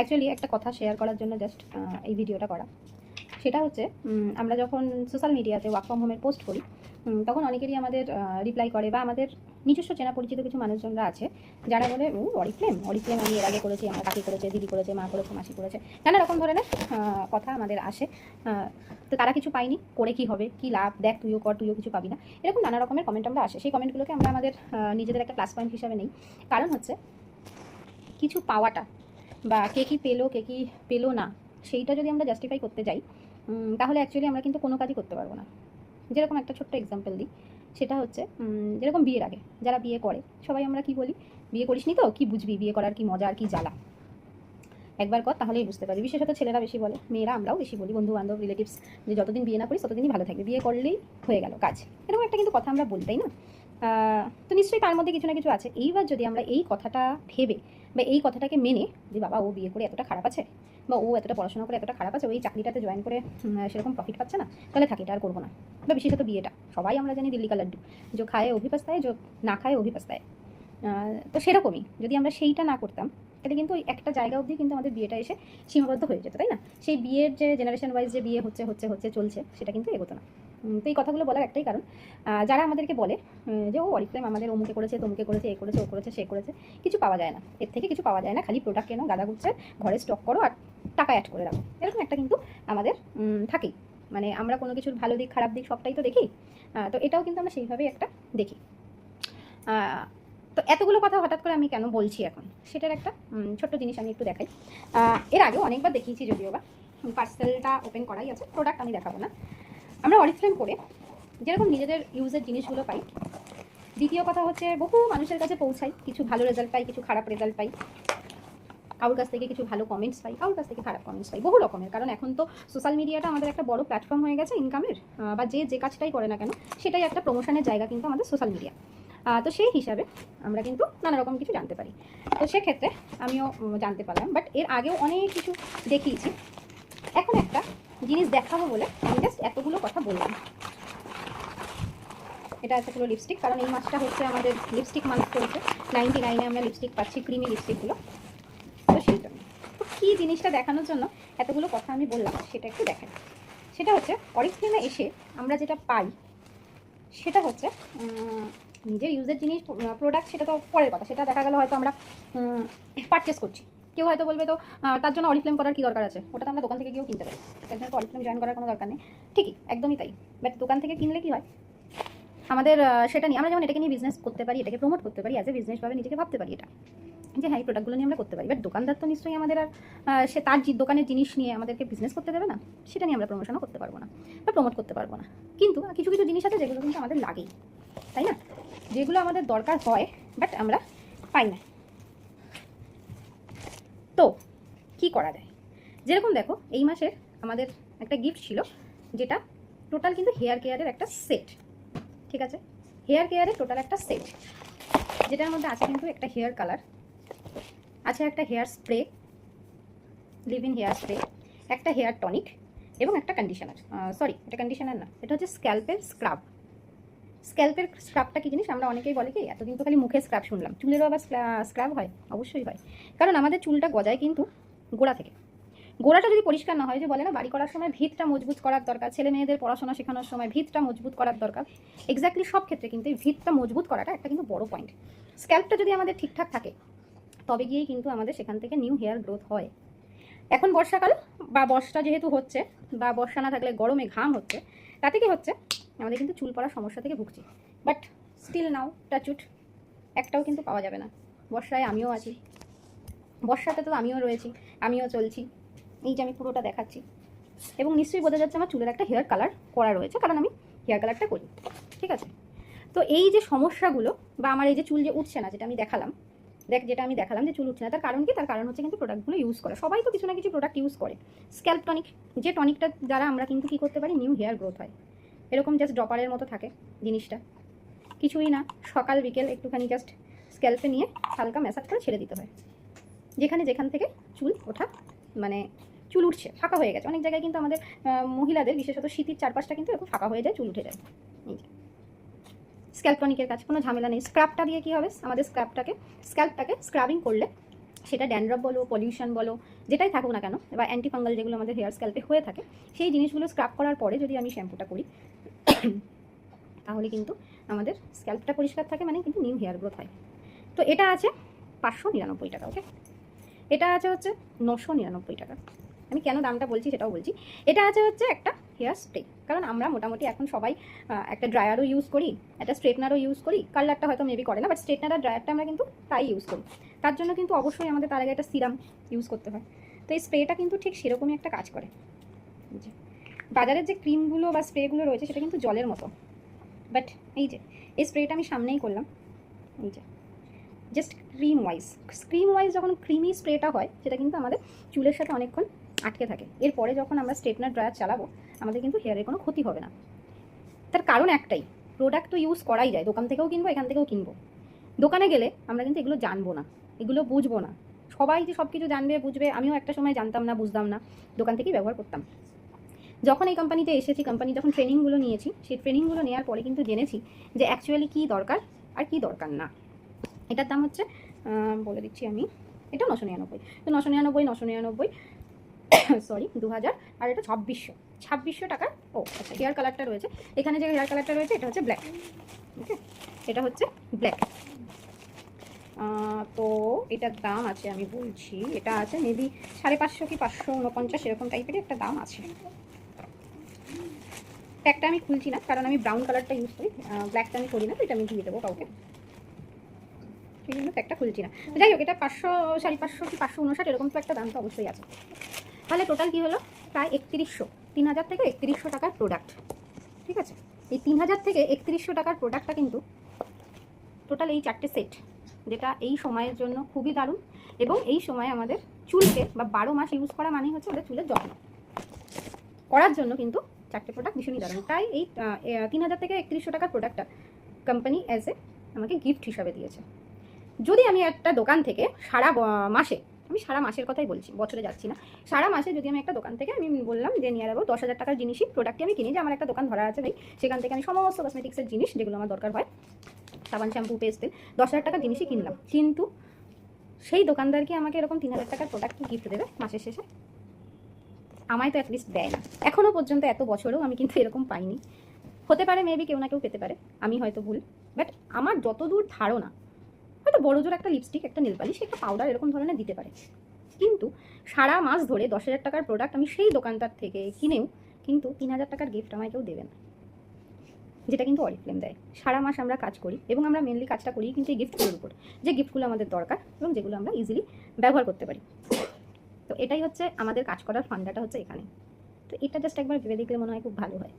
Actually একটা কথা share করার জন্য জাস্ট এই ভিডিওটা করা। সেটা হচ্ছে আমরা যখন সোশ্যাল মিডিয়াতে ওয়ার্ক ফ্রম হোমের পোস্ট করি, তখন অনেকেরই আমাদের রিপ্লাই করে, বা আমাদের নিজস্ব চেনা পরিচিত কিছু মানুষজনরা আছে যারা বলে, ও অরিফ্লেম আমি এর আগে করেছি, আমার কাকি করেছে, দিদি করেছে, মা করেছে, মাসি করেছে, নানা রকম ধরনের কথা আমাদের আসে। তো তারা কিছু পায়নি, করে কি হবে, কি লাভ, দেখ তুইও কর, তুইও কিছু পাবি না, এরকম নানা রকমের কমেন্ট আমরা আসে। সেই কমেন্টগুলোকে আমরা আমাদের নিজেদের একটা প্লাস পয়েন্ট হিসাবে নেই। কারণ হচ্ছে কিছু পাওয়াটা বা কে কী পেলো কে কী পেলো না, সেইটা যদি আমরা জাস্টিফাই করতে যাই, তাহলে অ্যাকচুয়ালি আমরা কিন্তু কোনো কাজই করতে পারবো না। যেরকম একটা ছোট্ট এক্সাম্পল দিই, সেটা হচ্ছে যেরকম বিয়ের আগে যারা বিয়ে করে, সবাই আমরা কি বলি, বিয়ে করিসনি তো কি বুঝবি, বিয়ে করার কি মজা আর কি জ্বালা, একবার কর তাহলেই বুঝতে পারবি। বিশেষত ছেলেরা বেশি বলে, মেয়েরা আমরাও বেশি বলি, বন্ধু বান্ধব রিলেটিভস, যে যতদিন বিয়ে না করিস ততদিনই ভালো থাকবে, বিয়ে করলেই হয়ে গেল কাজ, এরকম একটা কিন্তু কথা আমরা বলি, তাই না? তো নিশ্চয়ই তার মধ্যে কিছু না কিছু আছে। এইবার যদি আমরা এই কথাটা ভেবে বা এই কথাটাকে মেনে, যে বাবা ও বিয়ে করে এতটা খারাপ আছে, বা ও এতটা পড়াশোনা করে এতটা খারাপ আছে, ওই চাকরিটাতে জয়েন করে সেরকম প্রফিট পাচ্ছে না, তাহলে থাকি, এটা আর করবো না। বা বিশেষত বিয়েটা সবাই আমরা জানি দিল্লি কা লাড্ডু, যে খায় অভিপাস্তায়, যে না খায় অভিপাস্তায়। তো সেরকমই যদি আমরা সেইটা না করতাম, তাহলে কিন্তু ওই একটা জায়গা অবধি কিন্তু আমাদের বিয়েটা এসে সীমাবদ্ধ হয়ে যেত, তাই না? সেই বিয়ের যে জেনারেশন ওয়াইজ যে বিয়ে হচ্ছে চলছে, সেটা কিন্তু এগোতো না। তো এই কথাগুলো বলার একটাই কারণ, যারা আমাদেরকে বলে যে ও অরিফ্লেম আমাদের অমুকে করেছে, তমুকে করেছে, এ করেছে, ও করেছে, সে করেছে, কিছু পাওয়া যায় না, এর থেকে কিছু পাওয়া যায় না, খালি প্রোডাক্ট কেনো, গাদা গুচ্ছে ঘরে স্টক করো আর টাকা অ্যাড করে রাখো, এরকম একটা কিন্তু আমাদের থাকেই। মানে আমরা কোনো কিছুর ভালো দিক খারাপ দিক সবটাই তো দেখি। তো এটাও কিন্তু আমরা সেইভাবেই একটা দেখি। তো এতগুলো কথা হঠাৎ করে আমি কেন বলছি এখন, সেটার একটা ছোট্ট জিনিস আমি একটু দেখাই। এর আগেও অনেকবার দেখিয়েছি, যদিও বা পার্সেলটা ওপেন করাই আছে, প্রোডাক্ট আমি দেখাবো না। আমরা অরিফ্লেম করে যেরকম নিজেদের ইউজের জিনিসগুলো পাই, দ্বিতীয় কথা হচ্ছে বহু মানুষের কাছে পৌঁছাই, কিছু ভালো রেজাল্ট পাই, কিছু খারাপ রেজাল্ট পাই, কারোর কাছ থেকে কিছু ভালো কমেন্টস পাই, কারোর কাছ থেকে খারাপ কমেন্টস পাই, বহু রকমের। কারণ এখন তো সোশ্যাল মিডিয়াটা আমাদের একটা বড় প্ল্যাটফর্ম হয়ে গেছে ইনকামের, বা যে কাজটাই করে না কেন সেটাই একটা প্রমোশনের জায়গা কিন্তু আমাদের সোশ্যাল মিডিয়া। তো সেই হিসাবে আমরা কিন্তু নানা রকম কিছু জানতে পারি। তো সেক্ষেত্রে আমিও জানতে পারলাম, বাট এর আগেও অনেক কিছু দেখিয়েছি। এখন একটা জিনিস দেখাবো বলে আমি জাস্ট এতগুলো কথা বললাম। এটা আছে পুরো লিপস্টিক, কারণ এই মাসটা হচ্ছে আমাদের লিপস্টিক মান্থ চলছে, 99-এ আমরা লিপস্টিক পাচ্ছি, ক্রিমি লিপস্টিকগুলো। তো সেই জন্য তো কী জিনিসটা দেখানোর জন্য এতগুলো কথা আমি বললাম, সেটা একটু দেখেন। সেটা হচ্ছে অরিফ্লেমে এসে আমরা যেটা পাই, সেটা হচ্ছে নিজের ইউজের জিনিস, প্রোডাক্ট, সেটা তো পরের কথা, সেটা দেখা গেল হয়তো আমরা পারচেস করছি। কেউ হয়তো বলবে তো তার জন্য অরিফ্লেম করার কী দরকার আছে, ওটা তো আমরা দোকান থেকে গিয়েও কিনতে পারি, তার জন্য তো অরিফ্লেম জয়েন করার কোনো দরকার নেই। ঠিকই, একদমই তাই। বাট দোকান থেকে কিনলে কী হয়, আমাদের সেটা নিয়ে আমরা যেমন এটাকে নিয়ে বিজনেস করতে পারি, এটাকে প্রমোট করতে পারি, অ্যাজ এ বিজনেসভাবে নিজেকে ভাবতে পারি এটা, যে হ্যাঁ এই প্রোডাক্টগুলো নিয়ে আমরা করতে পারি। বাট দোকানদার তো নিশ্চয়ই আমাদের আর সে তার দোকানের জিনিস নিয়ে আমাদেরকে বিজনেস করতে দেবে না, সেটা নিয়ে আমরা প্রমোশনও করতে পারবো না বা প্রমোট করতে পারবো না। কিন্তু কিছু কিছু জিনিস আছে যেগুলো কিন্তু আমাদের লাগেই, তাই না? যেগুলো আমাদের দরকার হয়, বাট আমরা পাই না। তো কি করা যায়? যেরকম দেখো, এই মাসের আমাদের একটা গিফট ছিল, যেটা টোটাল কিন্তু হেয়ার কেয়ারের একটা সেট, ঠিক আছে? হেয়ার কেয়ারের টোটাল একটা সেট, যেটার মধ্যে আছে কিন্তু একটা হেয়ার কালার, আছে একটা hair spray, leave in hair spray, একটা হেয়ার টনিক এবং একটা কন্ডিশনার। সরি, এটা কন্ডিশনার না, এটা হচ্ছে স্ক্যাল্পের স্ক্রাব। স্ক্যাল্পের স্ক্রাবটা কি জিনিস, আমরা অনেকেই বলে কি, এতদিন তো খালি মুখে স্ক্রাব শুনলাম, চুলেরও আবার স্ক্রাব হয়? অবশ্যই হয়। কারণ আমাদের চুলটা গজায় কিন্তু গোড়া থেকে। গোড়াটা যদি পরিষ্কার না হয়, যে বলে না বাড়ি করার সময় ভিতটা মজবুত করার দরকার, ছেলে মেয়েদের পড়াশোনা শেখানোর সময় ভিতটা মজবুত করার দরকার, এক্স্যাক্টলি সব ক্ষেত্রে কিন্তু এই ভিতটা মজবুত করাটা একটা কিন্তু বড় পয়েন্ট। স্ক্যাল্পটা যদি আমাদের ঠিকঠাক থাকে, তবে গিয়েই কিন্তু আমাদের সেখান থেকে নিউ হেয়ার গ্রোথ হয়। এখন বর্ষাকাল, বা বর্ষা যেহেতু হচ্ছে, বা বর্ষা না থাকলে গরমে ঘাম হচ্ছে, তাতে কি হচ্ছে, আমাদের কিন্তু চুল পড়ার সমস্যা থেকে ভুগছি। বাট স্টিল নাও টাচউড একটাও কিন্তু পাওয়া যাবে না। বর্ষায় আমিও আছি, বর্ষাতে তো আমিও রয়েছি, আমিও চলছি, এই যে আমি পুরোটা দেখাচ্ছি, এবং নিশ্চয়ই বোঝা যাচ্ছে আমার চুলের একটা হেয়ার কালার করা রয়েছে, কারণ আমি হেয়ার কালারটা করি, ঠিক আছে? তো এই যে সমস্যাগুলো, বা আমার এই যে চুল যে উঠছে না, যেটা আমি দেখালাম, যেটা আমি দেখালাম যে চুল উঠছে না, তার কারণ কি? তার কারণ হচ্ছে কিন্তু প্রোডাক্টগুলো ইউজ করা। সবাই তো কিছু না কিছু প্রোডাক্ট ইউজ করে। স্ক্যাল্প টনিক, যে টনিকটা দ্বারা আমরা কিন্তু কী করতে পারি, নিউ হেয়ার গ্রোথ হয়। এরকম জাস্ট ড্রপারের মতো থাকে জিনিসটা, কিছুই না, সকাল বিকেল একটুখানি জাস্ট স্ক্যাল্পে নিয়ে হালকা ম্যাসাজ করে ছেড়ে দিতে হয়। যেখান থেকে চুল ওঠা, মানে চুল উঠছে, ফাঁকা হয়ে গেছে, অনেক জায়গায় কিন্তু আমাদের মহিলাদের বিশেষত শীতের চারপাশটা কিন্তু এরকম ফাঁকা হয়ে যায়, চুল উঠে যায়। এই যে স্ক্যাল্প টনিকের কাছে কোনো ঝামেলা নেই। স্ক্রাবটা দিয়ে কী হবে, আমাদের স্ক্যাল্পটাকে স্ক্রাবিং করলে সেটা ড্যান্ড্রফ বলো, পলিউশন বলো, যেটাই থাকুক না কেন, বা অ্যান্টিফাঙ্গাল যেগুলো আমাদের হেয়ার স্ক্যাল্পে হয়ে থাকে, সেই জিনিসগুলো স্ক্রাব করার পরে যদি আমি শ্যাম্পুটা করি তাহলে কিন্তু আমাদের স্ক্যাল্পটা পরিষ্কার থাকে, মানে কিন্তু নিউ হেয়ার গ্রোথ হয়। তো এটা আছে 599 টাকা, ওকে। এটা আছে হচ্ছে 999 টাকা। আমি কেন দামটা বলছি সেটাও বলছি। এটা আছে হচ্ছে একটা হেয়ার স্প্রে, কারণ আমরা মোটামুটি এখন সবাই একটা ড্রায়ারও ইউজ করি, একটা স্ট্রেটনারও ইউজ করি। কালারটা হয়তো মেবি করে না, বাট স্ট্রেটনার আর ড্রায়ারটা আমরা কিন্তু তাই ইউজ করি। তার জন্য কিন্তু অবশ্যই আমাদের তার আগে একটা সিরাম ইউজ করতে হয়। তো এই স্প্রেটা কিন্তু ঠিক সেরকমই একটা কাজ করে। বাজারের যে ক্রিমগুলো বা স্প্রেগুলো রয়েছে সেটা কিন্তু জলের মতো, বাট এই যে এই স্প্রেটা আমি সামনেই করলাম, এই যে জাস্ট ক্রিম ওয়াইজ যখন ক্রিমি স্প্রেটা হয় সেটা কিন্তু আমাদের চুলের সাথে অনেকক্ষণ আটকে থাকে। এরপরে যখন আমরা স্ট্রেটনার ড্রায়ার চালাবো আমাদের কিন্তু হেয়ারের কোনো ক্ষতি হবে না। তার কারণ একটাই, প্রোডাক্ট তো ইউজ করাই যায়, দোকান থেকেও কিনবো, এখান থেকেও কিনবো। দোকানে গেলে আমরা কিন্তু এগুলো জানবো না, এগুলো বুঝবো না। সবাই যে সব কিছু জানবে বুঝবে, আমিও একটা সময় জানতাম না, বুঝতাম না, দোকান থেকেই ব্যবহার করতাম। যখন এই কোম্পানিতে এসেছি, কোম্পানি যখন ট্রেনিংগুলো নিয়েছি, সেই ট্রেনিংগুলো নেওয়ার পরে কিন্তু জেনেছি যে অ্যাকচুয়ালি কী দরকার আর কী দরকার না। এটার দাম হচ্ছে বলে দিচ্ছি আমি, এটা 999। তো 999 সরি 2000, আর এটা 2600 টাকা। ও আচ্ছা, হেয়ার কালারটা রয়েছে এখানে, যে হেয়ার কালারটা রয়েছে এটা হচ্ছে ব্ল্যাক, ওকে, এটা হচ্ছে ব্ল্যাক। তো এটার দাম আছে, আমি বলছি, এটা আছে মেবি 550 কি 549 এরকম টাইপের একটা দাম আছে। প্যাকটা আমি খুলছি না, কারণ আমি ব্রাউন কালারটা ইউজ করি, ব্ল্যাকটা আমি করি না, তো এটা আমি দিয়ে দেবো কাউকে, সেই জন্য প্যাকটা খুলছি না। তো যাই হোক, এটা 500, 550 কি 559 এরকম তো একটা দাম তো অবশ্যই আছে। তাহলে টোটাল কী হলো, প্রায় 3100, 3000 থেকে 3100 টাকার প্রোডাক্ট। ঠিক আছে, এই 3000 থেকে 3100 টাকার প্রোডাক্টটা কিন্তু টোটাল এই 4টে সেট, যেটা এই সময়ের জন্য খুবই দারুণ। এবং এই সময় আমাদের চুলকে বা 12 মাস ইউজ করা মানেই হচ্ছে আমাদের চুলের যত্ন করার জন্য কিন্তু 4টে প্রোডাক্ট ভীষণই দারুণ। তাই এই 3000 থেকে 3100 টাকার প্রোডাক্টটা কোম্পানি অ্যাজ এ আমাকে গিফট হিসাবে দিয়েছে। যদি আমি একটা দোকান থেকে সারা মাসে, আমি সারা মাসের কথাই বলছি, বছরে যাচ্ছি না, সারা মাসে যদি আমি একটা দোকান থেকে, আমি বললাম যে নিয়ে যাবো 10,000 টাকার জিনিসই প্রোডাক্টটি আমি কিনি, যে আমার একটা দোকান ধরা আছে ভাই, সেখান থেকে আমি সমস্ত কসমেটিক্সের জিনিস যেগুলো আমার দরকার হয়, সাবান, শ্যাম্পু, পেস্ট, তেল, 10,000 টাকার জিনিসই কিনলাম, কিন্তু সেই দোকানদারকে আমাকে এরকম 3000 টাকার প্রোডাক্ট গিফট দেবে মাসের শেষে? আমায় তো অ্যাটলিস্ট দেয় না। এখনও পর্যন্ত এত বছরেও আমি কিন্তু এরকম পাইনি। হতে পারে মেবি কেউ না কেউ পেতে পারে, আমি হয়তো ভুল, বাট আমার যতদূর ধারণা হয়তো বড় জোর একটা লিপস্টিক, একটা নেল পালিশ, একটা পাউডার এরকম ধরনের দিতে পারে, কিন্তু সারা মাস ধরে 10,000 টাকার প্রোডাক্ট আমি সেই দোকানটার থেকে কিনেও কিন্তু 3000 টাকার গিফট আমায় কেউ দেবে না, যেটা কিন্তু অরিফ্লেম দেয়। সারা মাস আমরা কাজ করি এবং আমরা মেনলি কাজটা করি কিন্তু এই গিফটগুলোর উপর, যে গিফটগুলো আমাদের দরকার এবং যেগুলো আমরা ইজিলি ব্যবহার করতে পারি। তো এটাই হচ্ছে আমাদের কাজ করার ফান্ডাটা হচ্ছে এখানে। তো এটা জাস্ট একবার ভেবে দেখলে মনে হয় খুব ভালো হয়।